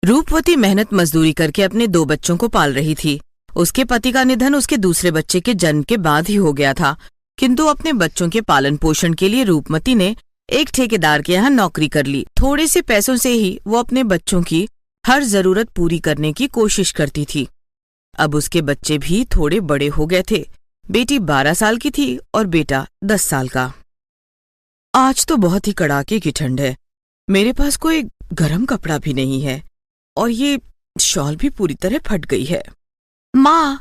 रूपवती मेहनत मजदूरी करके अपने 2 बच्चों को पाल रही थी। उसके पति का निधन उसके दूसरे बच्चे के जन्म के बाद ही हो गया था, किंतु अपने बच्चों के पालन पोषण के लिए रूपमती ने एक ठेकेदार के यहाँ नौकरी कर ली। थोड़े से पैसों से ही वो अपने बच्चों की हर जरूरत पूरी करने की कोशिश करती थी। अब उसके बच्चे भी थोड़े बड़े हो गए थे। बेटी 12 साल की थी और बेटा 10 साल का। आज तो बहुत ही कड़ाके की ठंड है। मेरे पास कोई गर्म कपड़ा भी नहीं है और ये शॉल भी पूरी तरह फट गई है। माँ,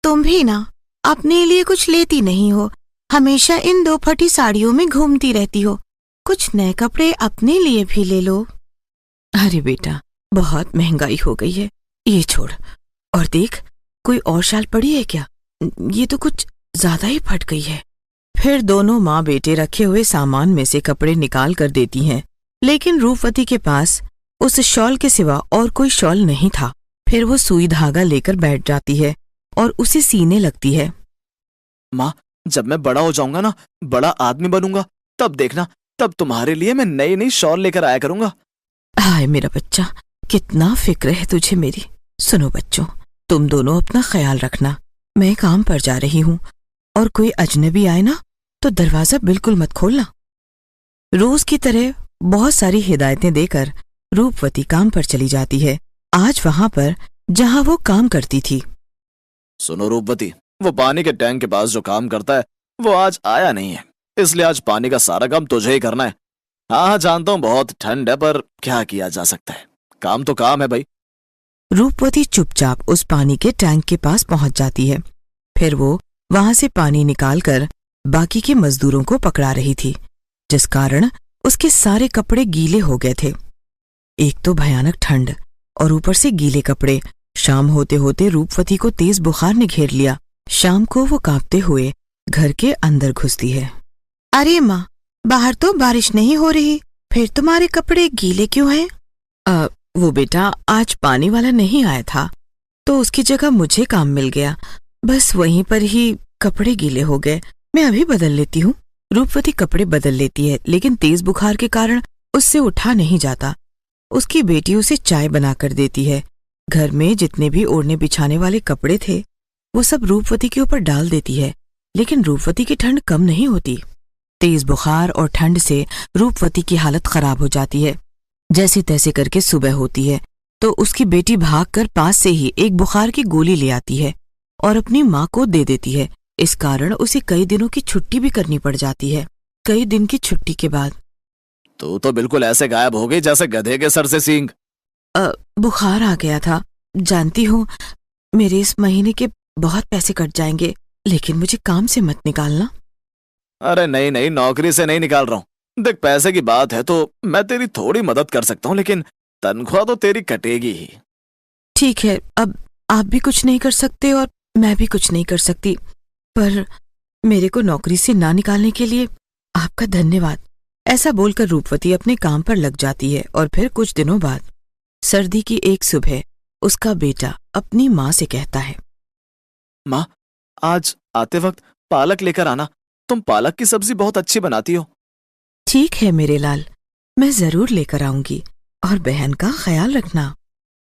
तुम भी ना अपने लिए कुछ लेती नहीं हो, हमेशा इन 2 फटी साड़ियों में घूमती रहती हो। कुछ नए कपड़े अपने लिए भी ले लो। अरे बेटा, बहुत महंगाई हो गई है, ये छोड़। और देख, कोई और शाल पड़ी है क्या? ये तो कुछ ज्यादा ही फट गई है। फिर दोनों माँ बेटे रखे हुए सामान में से कपड़े निकाल कर देती हैं, लेकिन रूपवती के पास उस शॉल के सिवा और कोई शॉल नहीं था। फिर वो सुई धागा लेकर बैठ जाती है और उसे सीने लगती है। माँ, जब मैं बड़ा हो जाऊंगा ना, बड़ा आदमी बनूंगा, तब देखना, तब तुम्हारे लिए मैं नई नई शॉल लेकर आया करूंगा। हाय मेरा बच्चा, कितना फिक्र है तुझे मेरी। सुनो बच्चों, तुम दोनों अपना ख्याल रखना। मैं काम पर जा रही हूँ और कोई अजनबी आए ना तो दरवाजा बिल्कुल मत खोलना। रोज की तरह बहुत सारी हिदायतें देकर रूपवती काम पर चली जाती है। आज वहां पर जहां वो काम करती थी। सुनो रूपवती, वो पानी के टैंक के पास जो काम करता है वो आज आया नहीं है, इसलिए आज पानी का सारा काम तुझे ही करना है। हाँ, जानता हूँ बहुत ठंड है, पर क्या किया जा सकता है, काम तो काम है भाई। रूपवती चुपचाप उस पानी के टैंक के पास पहुंच जाती है। फिर वो वहां से पानी निकालकर बाकी के मजदूरों को पकड़ा रही थी, जिस कारण उसके सारे कपड़े गीले हो गए थे। एक तो भयानक ठंड और ऊपर से गीले कपड़े। शाम होते होते रूपवती को तेज बुखार ने घेर लिया। शाम को वो कांपते हुए घर के अंदर घुसती है। अरे माँ, बाहर तो बारिश नहीं हो रही, फिर तुम्हारे कपड़े गीले क्यों हैं? वो बेटा, आज पानी वाला नहीं आया था तो उसकी जगह मुझे काम मिल गया। बस वहीं पर ही कपड़े गीले हो गए, मैं अभी बदल लेती हूँ। रूपवती कपड़े बदल लेती है, लेकिन तेज बुखार के कारण उससे उठा नहीं जाता। उसकी बेटी उसे चाय बनाकर देती है। घर में जितने भी ओढ़ने बिछाने वाले कपड़े थे वो सब रूपवती के ऊपर डाल देती है, लेकिन रूपवती की ठंड कम नहीं होती। तेज बुखार और ठंड से रूपवती की हालत खराब हो जाती है। जैसे तैसे करके सुबह होती है तो उसकी बेटी भागकर पास से ही एक बुखार की गोली ले आती है और अपनी माँ को दे देती है। इस कारण उसे कई दिनों की छुट्टी भी करनी पड़ जाती है। कई दिन की छुट्टी के बाद तो बिल्कुल ऐसे गायब हो गई जैसे गधे के सर से सींग। बुखार आ गया था। जानती हूँ मेरे इस महीने के बहुत पैसे कट जाएंगे, लेकिन मुझे काम से मत निकालना। अरे नहीं नहीं, नौकरी से नहीं निकाल रहा हूँ। देख, पैसे की बात है तो मैं तेरी थोड़ी मदद कर सकता हूँ, लेकिन तनख्वाह तो तेरी कटेगी ही। ठीक है, अब आप भी कुछ नहीं कर सकते और मैं भी कुछ नहीं कर सकती, पर मेरे को नौकरी से ना निकालने के लिए आपका धन्यवाद। ऐसा बोलकर रूपवती अपने काम पर लग जाती है। और फिर कुछ दिनों बाद सर्दी की एक सुबह उसका बेटा अपनी माँ से कहता है, माँ, आज आते वक्त पालक लेकर आना, तुम पालक की सब्जी बहुत अच्छी बनाती हो। ठीक है मेरे लाल, मैं जरूर लेकर आऊंगी और बहन का ख्याल रखना।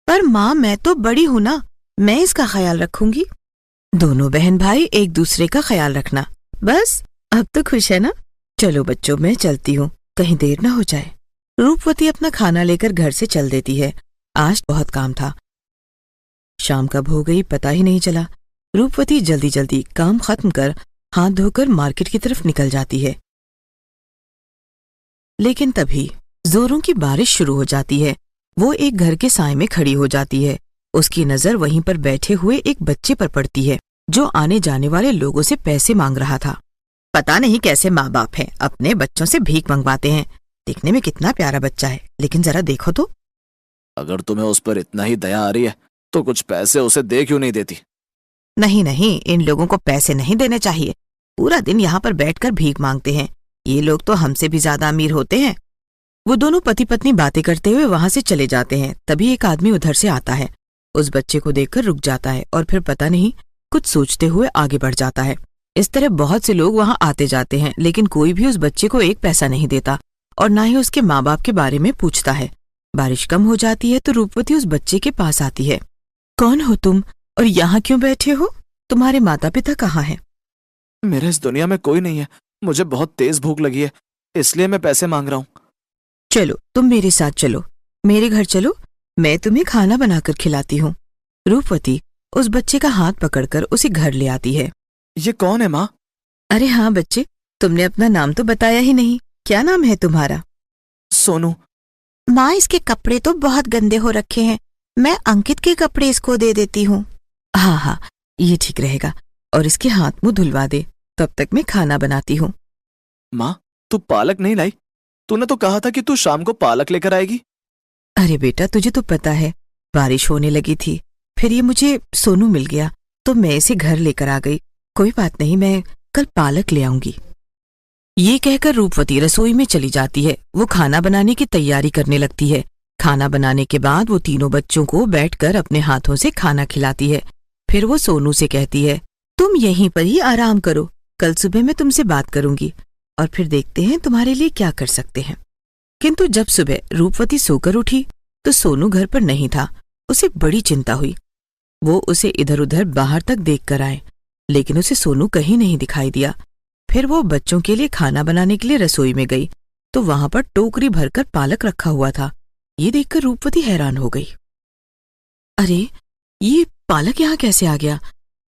पर माँ, मैं तो बड़ी हूं ना, मैं इसका ख्याल रखूंगी। दोनों बहन भाई एक दूसरे का ख्याल रखना। बस अब तो खुश है ना? चलो बच्चों, मैं चलती हूँ, कहीं देर ना हो जाए। रूपवती अपना खाना लेकर घर से चल देती है। आज बहुत काम था। शाम कब हो गई पता ही नहीं चला। रूपवती जल्दी जल्दी काम खत्म कर हाथ धोकर मार्केट की तरफ निकल जाती है। लेकिन तभी जोरों की बारिश शुरू हो जाती है। वो एक घर के साए में खड़ी हो जाती है। उसकी नजर वहीं पर बैठे हुए एक बच्चे पर पड़ती है जो आने जाने वाले लोगों से पैसे मांग रहा था। पता नहीं कैसे माँ बाप हैं, अपने बच्चों से भीख मंगवाते हैं। देखने में कितना प्यारा बच्चा है, लेकिन जरा देखो तो। अगर तुम्हें उस पर इतना ही दया आ रही है तो कुछ पैसे उसे दे क्यों नहीं देती? नहीं नहीं, इन लोगों को पैसे नहीं देने चाहिए। पूरा दिन यहाँ पर बैठकर भीख मांगते हैं। ये लोग तो हमसे भी ज्यादा अमीर होते हैं। वो दोनों पति पत्नी बातें करते हुए वहां से चले जाते हैं। तभी एक आदमी उधर से आता है। उस बच्चे को देखकर रुक जाता है और फिर पता नहीं कुछ सोचते हुए आगे बढ़ जाता है। इस तरह बहुत से लोग वहां आते जाते हैं, लेकिन कोई भी उस बच्चे को एक पैसा नहीं देता और ना ही उसके माँ बाप के बारे में पूछता है। बारिश कम हो जाती है तो रूपवती उस बच्चे के पास आती है। कौन हो तुम और यहाँ क्यों बैठे हो? तुम्हारे माता पिता कहाँ हैं? मेरे इस दुनिया में कोई नहीं है। मुझे बहुत तेज भूख लगी है, इसलिए मैं पैसे मांग रहा हूँ। चलो तुम मेरे साथ चलो, मेरे घर चलो, मैं तुम्हें खाना बनाकर खिलाती हूँ। रूपवती उस बच्चे का हाथ पकड़कर उसे घर ले आती है। ये कौन है माँ? अरे हाँ बच्चे, तुमने अपना नाम तो बताया ही नहीं, क्या नाम है तुम्हारा? सोनू। माँ, इसके कपड़े तो बहुत गंदे हो रखे हैं, मैं अंकित के कपड़े इसको दे देती हूँ। हाँ हाँ, ये ठीक रहेगा, और इसके हाथ मुंह धुलवा दे, तब तक मैं खाना बनाती हूँ। माँ, तू पालक नहीं लाई? तूने तो कहा था कि तू शाम को पालक लेकर आएगी। अरे बेटा, तुझे तो पता है बारिश होने लगी थी, फिर ये मुझे सोनू मिल गया तो मैं इसे घर लेकर आ गई। कोई बात नहीं, मैं कल पालक ले आऊंगी। ये कहकर रूपवती रसोई में चली जाती है। वो खाना बनाने की तैयारी करने लगती है। खाना बनाने के बाद वो तीनों बच्चों को बैठकर अपने हाथों से खाना खिलाती है। फिर वो सोनू से कहती है, तुम यहीं पर ही आराम करो, कल सुबह मैं तुमसे बात करूंगी और फिर देखते हैं तुम्हारे लिए क्या कर सकते हैं। किंतु जब सुबह रूपवती सोकर उठी तो सोनू घर पर नहीं था। उसे बड़ी चिंता हुई। वो उसे इधर उधर बाहर तक देख कर आए, लेकिन उसे सोनू कहीं नहीं दिखाई दिया। फिर वो बच्चों के लिए खाना बनाने के लिए रसोई में गई तो वहां पर टोकरी भरकर पालक रखा हुआ था। ये देखकर रूपवती हैरान हो गई। अरे, ये पालक यहाँ कैसे आ गया?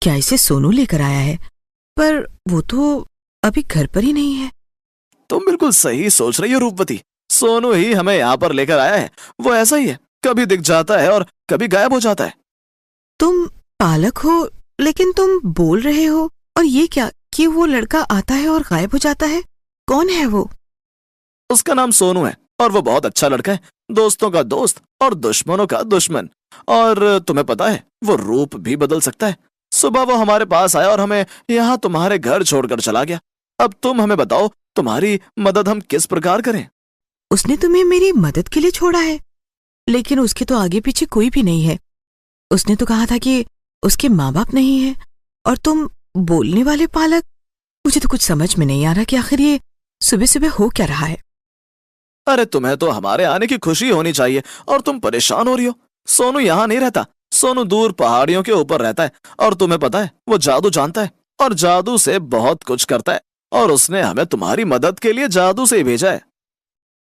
क्या इसे सोनू लेकर आया है? पर वो तो अभी घर पर ही नहीं है। तुम बिल्कुल सही सोच रही हो रूपवती। सोनू ही हमें यहाँ पर लेकर आया है। वो ऐसा ही है, कभी दिख जाता है और कभी गायब हो जाता है। तुम पालक हो, लेकिन तुम बोल रहे हो, और ये क्या कि वो लड़का आता है और गायब हो जाता है? कौन है वो? उसका नाम सोनू है और वो बहुत अच्छा लड़का है, दोस्तों का दोस्त और दुश्मनों का दुश्मन। और तुम्हें पता है, वो रूप भी बदल सकता है। सुबह वो हमारे पास आया और हमें यहाँ तुम्हारे घर छोड़कर चला गया। अब तुम हमें बताओ, तुम्हारी मदद हम किस प्रकार करें? उसने तुम्हें मेरी मदद के लिए छोड़ा है, लेकिन उसके तो आगे पीछे कोई भी नहीं है। उसने तो कहा था कि उसके माँ बाप नहीं है, और तुम बोलने वाले पालक। मुझे तो कुछ समझ में नहीं आ रहा कि आखिर ये सुबह सुबह हो क्या रहा है। अरे, तुम्हें तो हमारे आने की खुशी होनी चाहिए और तुम परेशान हो रही हो। सोनू यहाँ नहीं रहता, सोनू दूर पहाड़ियों के ऊपर रहता है। और तुम्हें पता है, वो जादू जानता है और जादू से बहुत कुछ करता है, और उसने हमें तुम्हारी मदद के लिए जादू से ही भेजा है।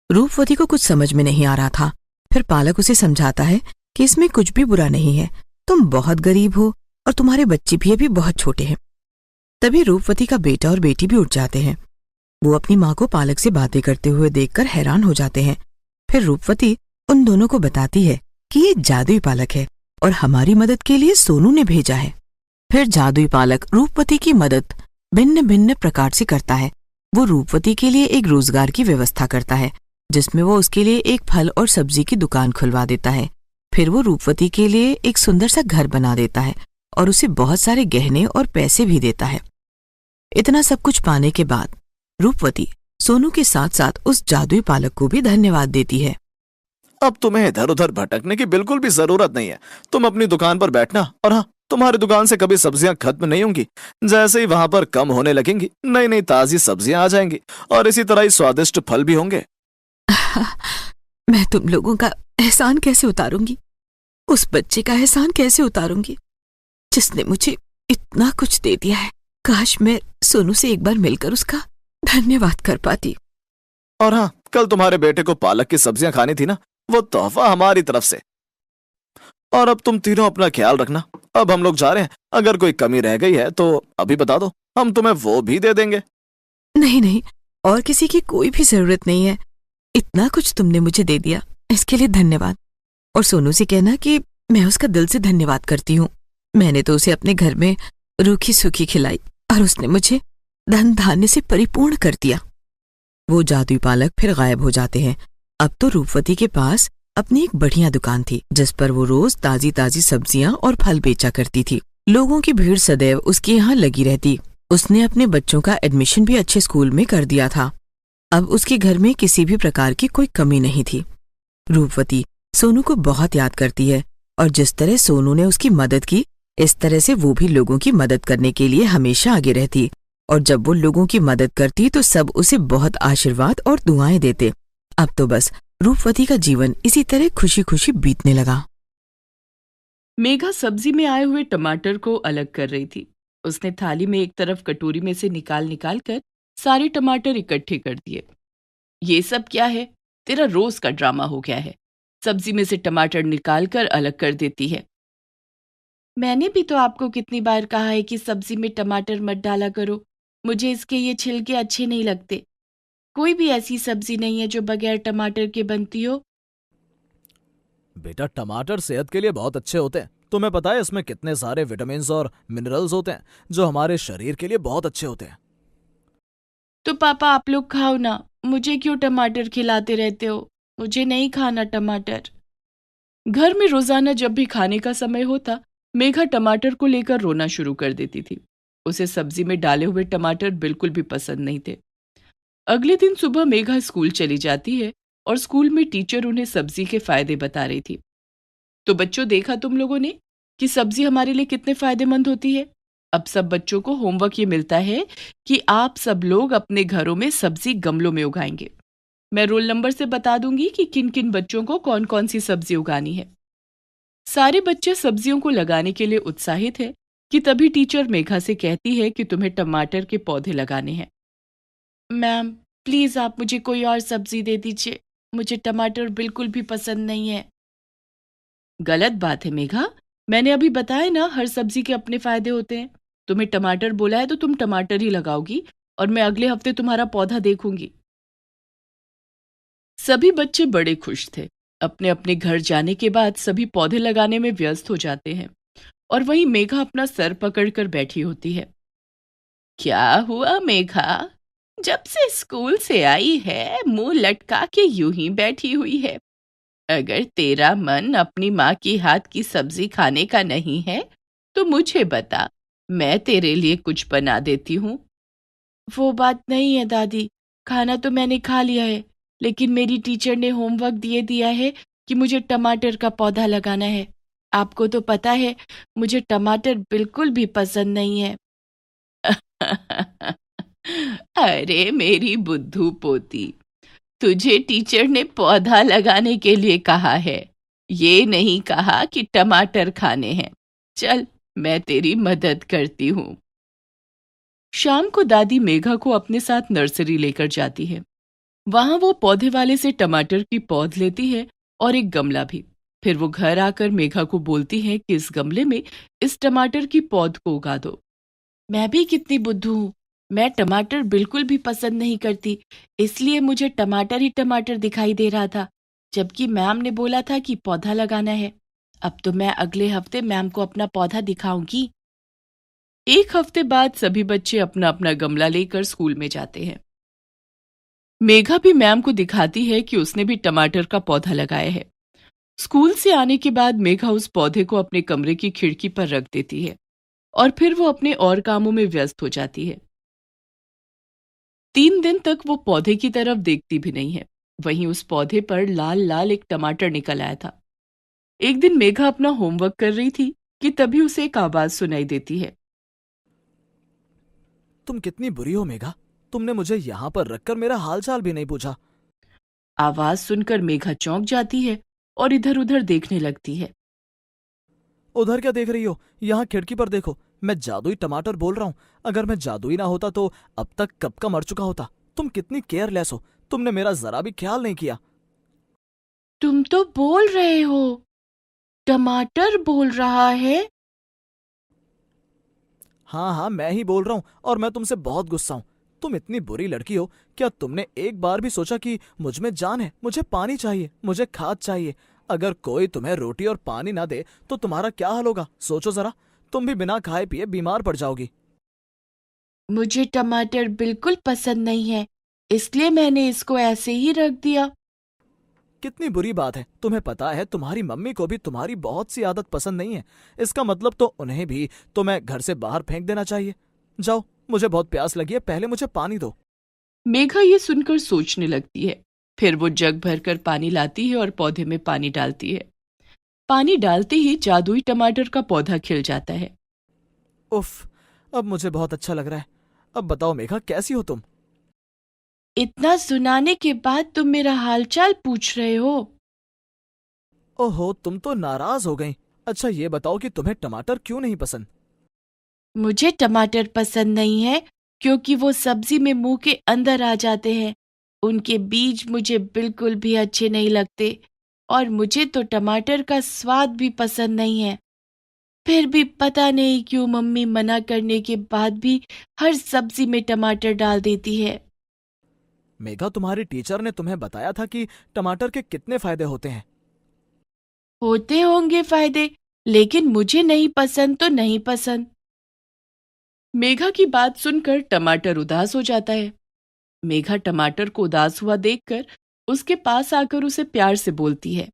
रूपवती को कुछ समझ में नहीं आ रहा था। फिर पालक उसे समझाता है कि इसमें कुछ भी बुरा नहीं है, तुम बहुत गरीब हो और तुम्हारे बच्चे भी अभी बहुत छोटे हैं। तभी रूपवती का बेटा और बेटी भी उठ जाते हैं। वो अपनी माँ को पालक से बातें करते हुए देखकर हैरान हो जाते हैं। फिर रूपवती उन दोनों को बताती है कि ये जादुई पालक है और हमारी मदद के लिए सोनू ने भेजा है। फिर जादुई पालक रूपवती की मदद भिन्न भिन्न प्रकार से करता है। वो रूपवती के लिए एक रोजगार की व्यवस्था करता है, जिसमें वो उसके लिए एक फल और सब्जी की दुकान खुलवा देता है। फिर वो रूपवती के लिए एक सुंदर सा घर बना देता है और उसे बहुत सारे गहने और पैसे भी देता है। इतना सब कुछ पाने के बाद रूपवती सोनू के साथ साथ उस जादुई पालक को भी धन्यवाद देती है। अब तुम्हें इधर उधर भटकने की बिल्कुल भी जरूरत नहीं है। तुम अपनी दुकान पर बैठना, और हाँ, तुम्हारी दुकान से कभी सब्जियां खत्म नहीं होंगी। जैसे ही वहां पर कम होने लगेंगी, नई नई ताजी सब्जियां आ जाएंगी, और इसी तरह ही स्वादिष्ट फल भी होंगे। मैं तुम लोगों का एहसान कैसे उतारूंगी? उस बच्चे का एहसान कैसे उतारूंगी जिसने मुझे इतना कुछ दे दिया है? काश मैं सोनू से एक बार मिलकर उसका धन्यवाद कर पाती। और हाँ, कल तुम्हारे बेटे को पालक की सब्जियां खानी थी ना, वो तोहफा हमारी तरफ से। और अब तुम तीनों अपना ख्याल रखना। अब हम लोग जा रहे हैं। अगर कोई कमी रह गई है तो अभी बता दो, हम तुम्हें वो भी दे देंगे। नहीं नहीं, और किसी की कोई भी जरूरत नहीं है। इतना कुछ तुमने मुझे दे दिया, इसके लिए धन्यवाद। और सोनू से कहना कि मैं उसका दिल से धन्यवाद करती हूँ। मैंने तो उसे अपने घर में रूखी सूखी खिलाई और उसने मुझे धन धान्य से परिपूर्ण कर दिया। वो जादुई पालक फिर गायब हो जाते हैं। अब तो रूपवती के पास अपनी एक बढ़िया दुकान थी, जिस पर वो रोज ताजी ताजी सब्जियां और फल बेचा करती थी। लोगों की भीड़ सदैव उसके यहाँ लगी रहती। उसने अपने बच्चों का एडमिशन भी अच्छे स्कूल में कर दिया था। अब उसके घर में किसी भी प्रकार की कोई कमी नहीं थी। रूपवती सोनू को बहुत याद करती है, और जिस तरह सोनू ने उसकी मदद की, इस तरह से वो भी लोगों की मदद करने के लिए हमेशा आगे रहती। और जब वो लोगों की मदद करती तो सब उसे बहुत आशीर्वाद और दुआएं देते। अब तो बस रूपवती का जीवन इसी तरह खुशी खुशी बीतने लगा। मेघा सब्जी में आए हुए टमाटर को अलग कर रही थी। उसने थाली में एक तरफ कटोरी में से निकाल निकाल कर सारे टमाटर इकट्ठे कर दिए। ये सब क्या है? तेरा रोज का ड्रामा हो गया है। सब्जी में से टमाटर निकाल कर अलग कर देती है। मैंने भी तो आपको कितनी बार कहा है कि सब्जी में टमाटर मत डाला करो। मुझे इसके ये छिलके अच्छे नहीं लगते। कोई भी ऐसी सब्जी नहीं है जो बगैर टमाटर के बनती हो। बेटा, टमाटर सेहत के लिए बहुत अच्छे होते हैं। तुम्हें पता है इसमें कितने सारे विटामिन और मिनरल्स होते हैं जो हमारे शरीर के लिए बहुत अच्छे होते हैं। तो पापा आप लोग खाओ ना, मुझे क्यों टमाटर खिलाते रहते हो? मुझे नहीं खाना टमाटर। घर में रोजाना जब भी खाने का समय होता, मेघा टमाटर को लेकर रोना शुरू कर देती थी। उसे सब्जी में डाले हुए टमाटर बिल्कुल भी पसंद नहीं थे। अगले दिन सुबह मेघा स्कूल चली जाती है और स्कूल में टीचर उन्हें सब्जी के फायदे बता रही थी। तो बच्चों, देखा तुम लोगों ने कि सब्जी हमारे लिए कितने फायदेमंद होती है। अब सब बच्चों को होमवर्क ये मिलता है कि आप सब लोग अपने घरों में सब्जी गमलों में उगाएंगे। मैं रोल नंबर से बता दूंगी कि किन किन बच्चों को कौन कौन सी सब्जी उगानी है। सारे बच्चे सब्जियों को लगाने के लिए उत्साहित हैं कि तभी टीचर मेघा से कहती है कि तुम्हें टमाटर के पौधे लगाने हैं। मैम प्लीज आप मुझे कोई और सब्जी दे दीजिए, मुझे टमाटर बिल्कुल भी पसंद नहीं है। गलत बात है मेघा, मैंने अभी बताया ना हर सब्जी के अपने फायदे होते हैं। तुम्हें टमाटर बोला है तो तुम टमाटर ही लगाओगी और मैं अगले हफ्ते तुम्हारा पौधा देखूंगी। सभी बच्चे बड़े खुश थे। अपने अपने घर जाने के बाद सभी पौधे लगाने में व्यस्त हो जाते हैं और वहीं मेघा अपना सर पकड़कर बैठी होती है। क्या हुआ मेघा? जब से स्कूल से आई है मुंह लटका के यूं ही बैठी हुई है। अगर तेरा मन अपनी माँ की हाथ की सब्जी खाने का नहीं है तो मुझे बता, मैं तेरे लिए कुछ बना देती हूँ। वो बात नहीं है दादी, खाना तो मैंने खा लिया है, लेकिन मेरी टीचर ने होमवर्क दिया है कि मुझे टमाटर का पौधा लगाना है। आपको तो पता है मुझे टमाटर बिल्कुल भी पसंद नहीं है। अरे मेरी बुद्धू पोती, तुझे टीचर ने पौधा लगाने के लिए कहा है, ये नहीं कहा कि टमाटर खाने हैं। चल मैं तेरी मदद करती हूँ। शाम को दादी मेघा को अपने साथ नर्सरी लेकर जाती है। वहां वो पौधे वाले से टमाटर की पौध लेती है और एक गमला भी। फिर वो घर आकर मेघा को बोलती है कि इस गमले में इस टमाटर की पौध को उगा दो। मैं भी कितनी बुद्धू हूँ, मैं टमाटर बिल्कुल भी पसंद नहीं करती, इसलिए मुझे टमाटर ही टमाटर दिखाई दे रहा था, जबकि मैम ने बोला था कि पौधा लगाना है। अब तो मैं अगले हफ्ते मैम को अपना पौधा दिखाऊंगी। एक हफ्ते बाद सभी बच्चे अपना अपना गमला लेकर स्कूल में जाते हैं। मेघा भी मैम को दिखाती है कि उसने भी टमाटर का पौधा लगाया है। स्कूल से आने के बाद मेघा उस पौधे को अपने कमरे की खिड़की पर रख देती है और फिर वो अपने और कामों में व्यस्त हो जाती है। 3 दिन तक वो पौधे की तरफ देखती भी नहीं है। वहीं उस पौधे पर लाल लाल एक टमाटर निकल आया था। एक दिन मेघा अपना होमवर्क कर रही थी कि तभी उसे एक आवाज सुनाई देती है। तुम कितनी बुरी हो मेघा, तुमने मुझे यहाँ पर रखकर मेरा हालचाल भी नहीं पूछा। आवाज सुनकर मेघा चौंक जाती है और इधर उधर देखने लगती है। उधर क्या देख रही हो? यहाँ खिड़की पर देखो, मैं जादुई टमाटर बोल रहा हूँ। अगर मैं जादुई ना होता तो अब तक कब का मर चुका होता। तुम कितनी केयरलेस हो, तुमने मेरा जरा भी ख्याल नहीं किया। तुम तो बोल रहे हो, टमाटर बोल रहा है। हाँ हाँ, मैं ही बोल रहा हूँ और मैं तुमसे बहुत गुस्सा हूँ। तुम इतनी बुरी लड़की हो, क्या तुमने एक बार भी सोचा कि मुझ में जान है, मुझे पानी चाहिए, मुझे खाद चाहिए। अगर कोई तुम्हें रोटी और पानी ना दे तो तुम्हारा क्या हाल होगा? सोचो जरा, तुम भी बिना खाए पिए बीमार पड़ जाओगी। मुझे टमाटर बिल्कुल पसंद नहीं है, इसलिए मैंने इसको ऐसे ही रख दिया। कितनी बुरी बात है। तुम्हें पता है तुम्हारी मम्मी को भी तुम्हारी बहुत सी आदत पसंद नहीं है। इसका मतलब तो उन्हें भी तुम्हें घर से बाहर फेंक देना चाहिए। जाओ, मुझे बहुत प्यास लगी है, पहले मुझे पानी दो। मेघा ये सुनकर सोचने लगती है। फिर वो जग भरकर पानी लाती है और पौधे में पानी डालती है। पानी डालते ही जादुई टमाटर का पौधा खिल जाता है। उफ, अब मुझे बहुत अच्छा लग रहा है। अब बताओ मेघा, कैसी हो तुम? इतना सुनाने के बाद तुम मेरा हालचाल पूछ रहे हो? ओहो, तुम तो नाराज हो गई। अच्छा ये बताओ कि तुम्हें टमाटर क्यों नहीं पसंद? मुझे टमाटर पसंद नहीं है क्योंकि वो सब्जी में मुंह के अंदर आ जाते हैं। उनके बीज मुझे बिल्कुल भी अच्छे नहीं लगते और मुझे तो टमाटर का स्वाद भी पसंद नहीं है। फिर भी पता नहीं क्यों मम्मी मना करने के बाद भी हर सब्जी में टमाटर डाल देती है। मेघा, तुम्हारी टीचर ने तुम्हें बताया था कि टमाटर के कितने फायदे होते हैं। होते होंगे फायदे, लेकिन मुझे नहीं पसंद तो नहीं पसंद। मेघा की बात सुनकर टमाटर उदास हो जाता है। मेघा टमाटर को उदास हुआ देखकर उसके पास आकर उसे प्यार से बोलती है,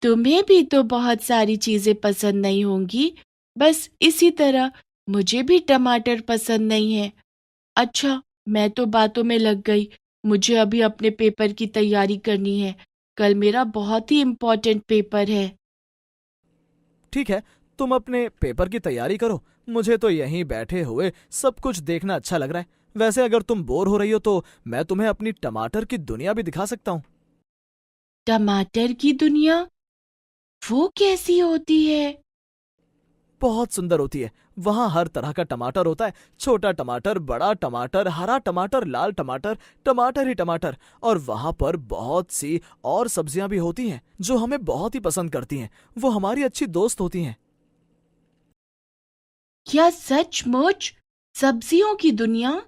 तुम्हें भी तो बहुत सारी चीजें पसंद नहीं होंगी, बस इसी तरह मुझे भी टमाटर पसंद नहीं है। अच्छा, मैं तो बातों में लग गई। मुझे अभी अपने पेपर की तैयारी करनी है। कल मेरा बहुत ही इम्पोर्टेंट पेपर है। ठीक है, तुम अपने पेपर की तैयारी करो। मुझे तो यहीं बैठे हुए सब कुछ देखना अच्छा लग रहा है। वैसे अगर तुम बोर हो रही हो तो मैं तुम्हें अपनी टमाटर की दुनिया भी दिखा सकता हूँ। टमाटर की दुनिया? वो कैसी होती है? बहुत सुंदर होती है। वहाँ हर तरह का टमाटर होता है। छोटा टमाटर, बड़ा टमाटर, हरा टमाटर, लाल टमाटर, टमाटर ही टमाटर। और वहाँ पर बहुत सी और सब्जियां भी होती हैं जो हमें बहुत ही पसंद करती हैं। वो हमारी अच्छी दोस्त होती हैं। क्या सचमुच सब्जियों की दुनिया?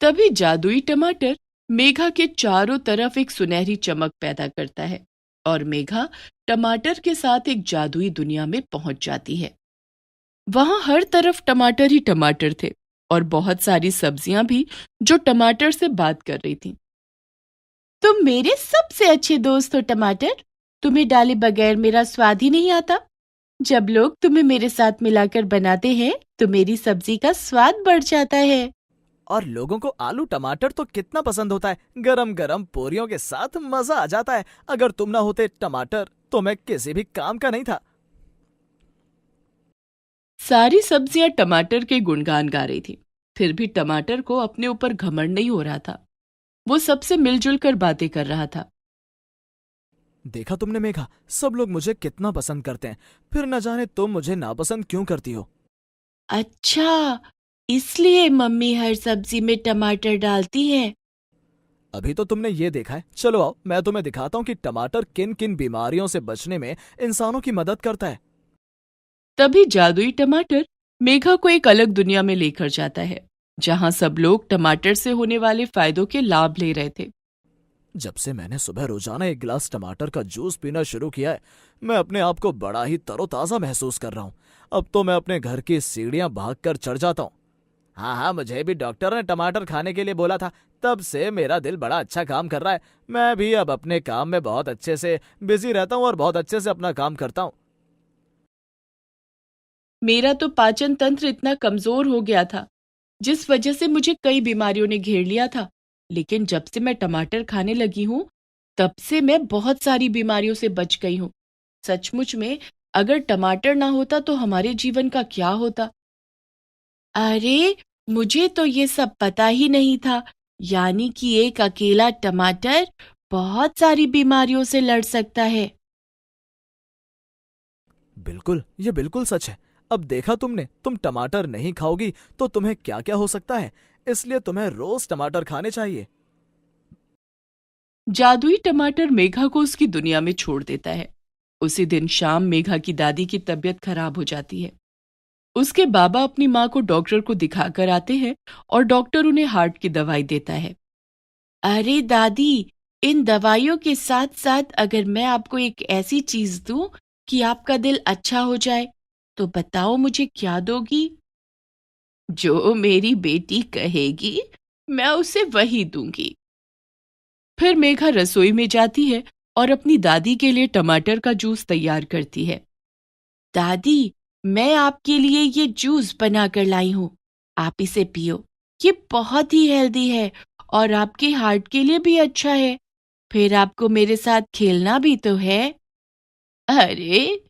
तभी जादुई टमाटर मेघा के चारों तरफ एक सुनहरी चमक पैदा करता है और मेघा टमाटर के साथ एक जादुई दुनिया में पहुंच जाती है। वहां हर तरफ टमाटर ही टमाटर थे और बहुत सारी सब्जियां भी जो टमाटर से बात कर रही थीं। तुम मेरे सबसे अच्छे दोस्त हो टमाटर। तुम्हें डाले बगैर मेरा स्वाद ही नहीं आता। जब लोग तुम्हें मेरे साथ मिलाकर बनाते हैं तो मेरी सब्जी का स्वाद बढ़ जाता है। और लोगों को आलू टमाटर तो कितना पसंद होता है। गरम गरम पूरियों के साथ मजा आ जाता है। अगर तुम ना होते टमाटर तो मैं किसी भी काम का नहीं था। सारी सब्जियां टमाटर के गुणगान गा रही थी। फिर भी टमाटर को अपने ऊपर घमंड नहीं हो रहा था। वो सबसे मिलजुल कर बातें कर रहा था। देखा तुमने मेघा, सब लोग मुझे कितना पसंद करते हैं, फिर न जाने तुम मुझे नापसंद क्यों करती हो। अच्छा, इसलिए मम्मी हर सब्जी में टमाटर डालती है। अभी तो तुमने ये देखा है। चलो आओ, मैं तुम्हें दिखाता हूँ कि टमाटर किन किन बीमारियों से बचने में इंसानों की मदद करता है। तभी जादुई टमाटर मेघा को एक अलग दुनिया में लेकर जाता है, जहां सब लोग टमाटर से होने वाले फायदों के लाभ ले रहे थे। जब से मैंने सुबह रोजाना एक गिलास टमाटर का जूस पीना शुरू किया है, मैं अपने आप को बड़ा ही तरोताजा महसूस कर रहा हूँ। अब तो मैं अपने घर की सीढ़ियां भागकर चढ़ जाता हूँ। हाँ हाँ, मुझे भी डॉक्टर ने टमाटर खाने के लिए बोला था। तब से मेरा दिल बड़ा अच्छा काम कर रहा है। मैं भी अब अपने काम में बहुत अच्छे से बिजी रहता हूँ और बहुत अच्छे से अपना काम करता हूँ। मेरा तो पाचन तंत्र इतना कमजोर हो गया था, जिस वजह से मुझे कई बीमारियों ने घेर लिया था। लेकिन जब से मैं टमाटर खाने लगी हूँ, तब से मैं बहुत सारी बीमारियों से बच गई हूँ। सचमुच में अगर टमाटर ना होता तो हमारे जीवन का क्या होता? अरे, मुझे तो ये सब पता ही नहीं था। यानी कि एक अकेला टमाटर बहुत सारी बीमारियों से लड़ सकता है। बिल्कुल, ये बिल्कुल सच है। अब देखा तुमने, तुम टमाटर नहीं खाओगी तो तुम्हें क्या क्या हो सकता है। इसलिए तुम्हें रोज टमाटर खाने चाहिए। जादुई टमाटर मेघा को उसकी दुनिया में छोड़ देता है। उसी दिन शाम मेघा की दादी की तबीयत खराब हो जाती है। उसके बाबा अपनी माँ को डॉक्टर को दिखाकर आते हैं और डॉक्टर उन्हें हार्ट की दवाई देता है। अरे दादी, इन दवाइयों के साथ साथ अगर मैं आपको एक ऐसी चीज दूं कि आपका दिल अच्छा हो जाए, तो बताओ मुझे क्या दोगी? जो मेरी बेटी कहेगी मैं उसे वही दूंगी। फिर मेघा रसोई में जाती है और अपनी दादी के लिए टमाटर का जूस तैयार करती है। दादी, मैं आपके लिए ये जूस बनाकर लाई हूँ। आप इसे पियो। ये बहुत ही हेल्दी है और आपके हार्ट के लिए भी अच्छा है। फिर आपको मेरे साथ खेलना भी तो है। अरे,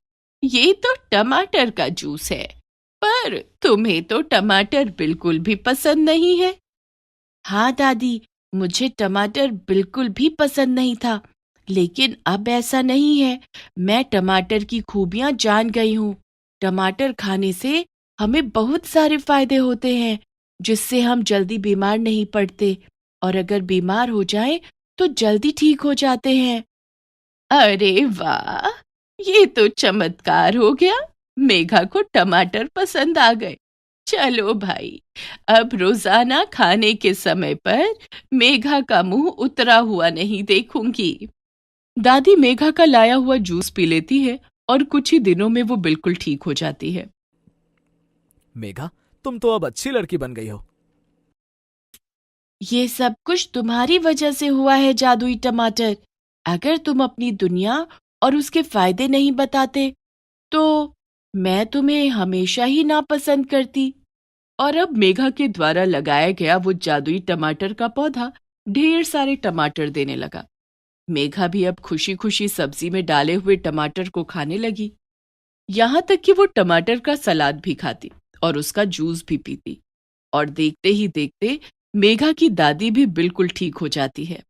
ये तो टमाटर का जूस है, पर तुम्हें तो टमाटर बिल्कुल भी पसंद नहीं है। हाँ दादी, मुझे टमाटर बिल्कुल भी पसंद नहीं था, लेकिन अब ऐसा नहीं है। मैं टमाटर की खूबियां जान गई हूँ। टमाटर खाने से हमें बहुत सारे फायदे होते हैं, जिससे हम जल्दी बीमार नहीं पड़ते, और अगर बीमार हो जाएं तो जल्दी ठीक हो जाते हैं। अरे वाह! ये तो चमत्कार हो गया। मेघा को टमाटर पसंद आ गए। चलो भाई, अब रोजाना खाने के समय पर मेघा का मुंह उतरा हुआ नहीं देखूंगी। दादी मेघा का लाया हुआ जूस पी लेती है और कुछ ही दिनों में वो बिल्कुल ठीक हो जाती है। मेघा, तुम तो अब अच्छी लड़की बन गई हो। ये सब कुछ तुम्हारी वजह से हुआ है जादुई टमाटर। अगर तुम अपनी दुनिया और उसके फायदे नहीं बताते तो मैं तुम्हें हमेशा ही नापसंद करती। और अब मेघा के द्वारा लगाया गया वो जादुई टमाटर का पौधा ढेर सारे टमाटर देने लगा। मेघा भी अब खुशी खुशी सब्जी में डाले हुए टमाटर को खाने लगी। यहाँ तक कि वो टमाटर का सलाद भी खाती और उसका जूस भी पीती। और देखते ही देखते मेघा की दादी भी बिल्कुल ठीक हो जाती है।